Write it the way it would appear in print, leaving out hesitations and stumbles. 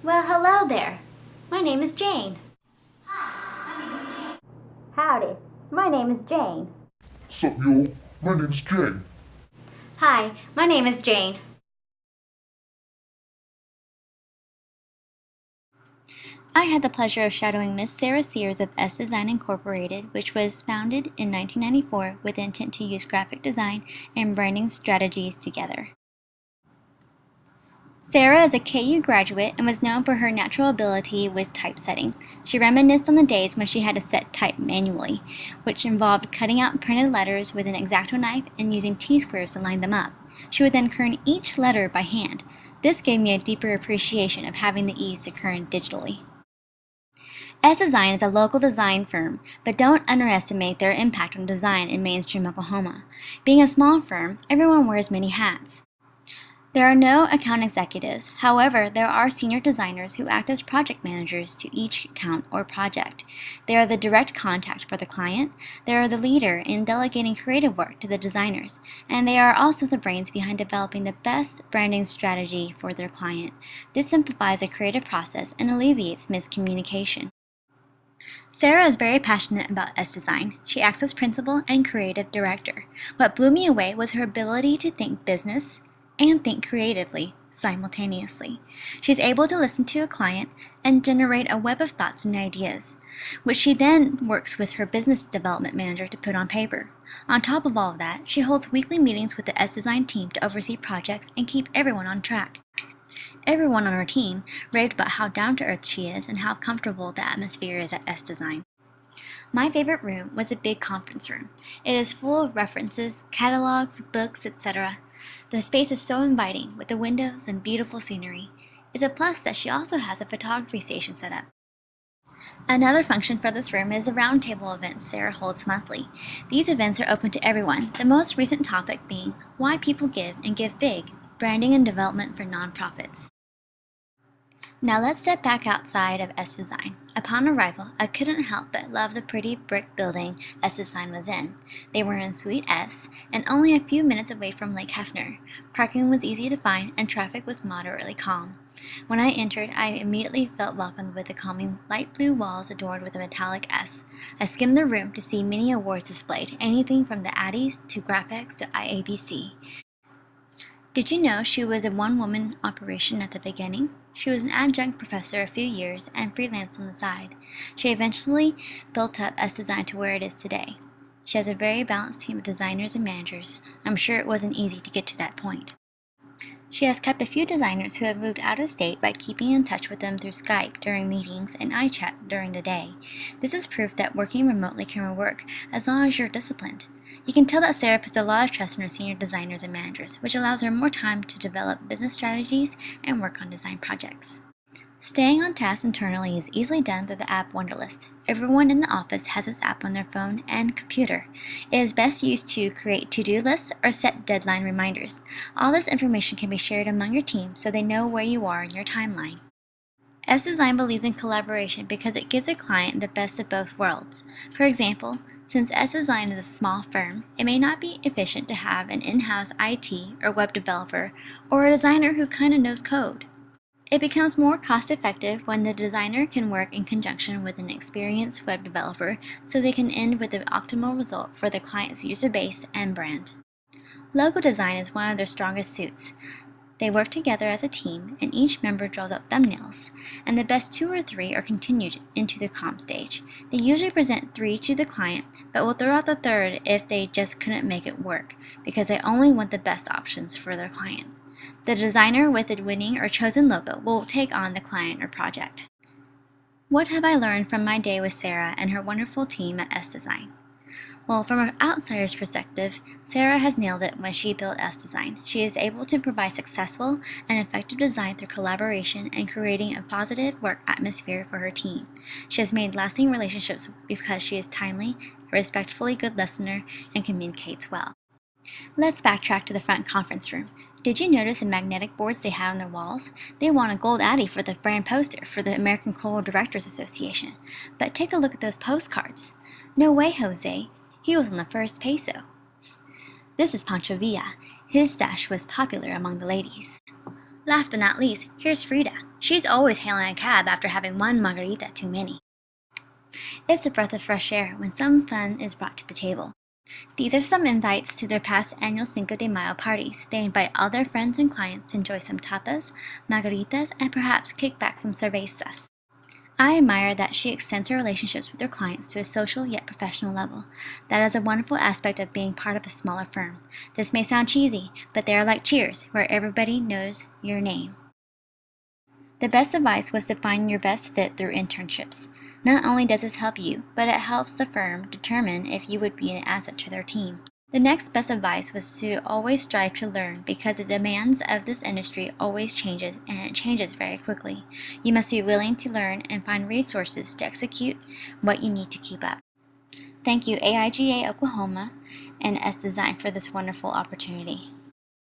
Well, hello there. My name is Jane. Hi, my name is Jane. Howdy, my name is Jane. Sup, yo? My name's Jay. Hi, my name is Jane. I had the pleasure of shadowing Miss Sarah Sears of S Design Incorporated, which was founded in 1994 with the intent to use graphic design and branding strategies together. Sarah is a KU graduate and was known for her natural ability with typesetting. She reminisced on the days when she had to set type manually, which involved cutting out printed letters with an X-Acto knife and using T-squares to line them up. She would then kern each letter by hand. This gave me a deeper appreciation of having the ease to kern digitally. S Design is a local design firm, but don't underestimate their impact on design in mainstream Oklahoma. Being a small firm, everyone wears many hats. There are no account executives. However, there are senior designers who act as project managers to each account or project. They are the direct contact for the client, they are the leader in delegating creative work to the designers, and they are also the brains behind developing the best branding strategy for their client. This simplifies the creative process and alleviates miscommunication. Sarah is very passionate about S Design. She acts as principal and creative director. What blew me away was her ability to think business and think creatively simultaneously. She's able to listen to a client and generate a web of thoughts and ideas, which she then works with her business development manager to put on paper. On top of all of that, she holds weekly meetings with the S Design team to oversee projects and keep everyone on track. Everyone on her team raved about how down-to-earth she is and how comfortable the atmosphere is at S Design. My favorite room was a big conference room. It is full of references, catalogs, books, etc. The space is so inviting, with the windows and beautiful scenery. It's a plus that she also has a photography station set up. Another function for this room is the roundtable events Sarah holds monthly. These events are open to everyone, the most recent topic being why people give and give big, branding and development for nonprofits. Now let's step back outside of S Design. Upon arrival, I couldn't help but love the pretty brick building S Design was in. They were in Suite S and only a few minutes away from Lake Hefner. Parking was easy to find and traffic was moderately calm. When I entered, I immediately felt welcomed with the calming light blue walls adorned with a metallic S. I skimmed the room to see many awards displayed, anything from the Addies to Graphics to IABC. Did you know she was a one-woman operation at the beginning? She was an adjunct professor a few years and freelance on the side. She eventually built up S Design to where it is today. She has a very balanced team of designers and managers. I'm sure it wasn't easy to get to that point. She has kept a few designers who have moved out of state by keeping in touch with them through Skype during meetings and iChat during the day. This is proof that working remotely can work as long as you're disciplined. You can tell that Sarah puts a lot of trust in her senior designers and managers, which allows her more time to develop business strategies and work on design projects. Staying on task internally is easily done through the app Wunderlist. Everyone in the office has this app on their phone and computer. It is best used to create to-do lists or set deadline reminders. All this information can be shared among your team so they know where you are in your timeline. S Design believes in collaboration because it gives a client the best of both worlds. For example, since S Design is a small firm, it may not be efficient to have an in-house IT or web developer or a designer who kind of knows code. It becomes more cost-effective when the designer can work in conjunction with an experienced web developer so they can end with the optimal result for the client's user base and brand. Logo design is one of their strongest suits. They work together as a team, and each member draws up thumbnails, and the best 2 or 3 are continued into the comp stage. They usually present 3 to the client, but will throw out the third if they just couldn't make it work, because they only want the best options for their client. The designer with the winning or chosen logo will take on the client or project. What have I learned from my day with Sarah and her wonderful team at S Design? Well, from an outsider's perspective, Sarah has nailed it when she built S Design. She is able to provide successful and effective design through collaboration and creating a positive work atmosphere for her team. She has made lasting relationships because she is timely, a respectfully good listener, and communicates well. Let's backtrack to the front conference room. Did you notice the magnetic boards they had on their walls? They won a gold Addy for the brand poster for the American Choral Directors Association. But take a look at those postcards. No way, Jose. He was on the first peso. This is Pancho Villa. His stash was popular among the ladies. Last but not least, here's Frida. She's always hailing a cab after having one margarita too many. It's a breath of fresh air when some fun is brought to the table. These are some invites to their past annual Cinco de Mayo parties. They invite all their friends and clients to enjoy some tapas, margaritas, and perhaps kick back some cervezas. I admire that she extends her relationships with her clients to a social yet professional level. That is a wonderful aspect of being part of a smaller firm. This may sound cheesy, but they are like Cheers, where everybody knows your name. The best advice was to find your best fit through internships. Not only does this help you, but it helps the firm determine if you would be an asset to their team. The next best advice was to always strive to learn because the demands of this industry always changes and it changes very quickly. You must be willing to learn and find resources to execute what you need to keep up. Thank you AIGA Oklahoma and S Design for this wonderful opportunity.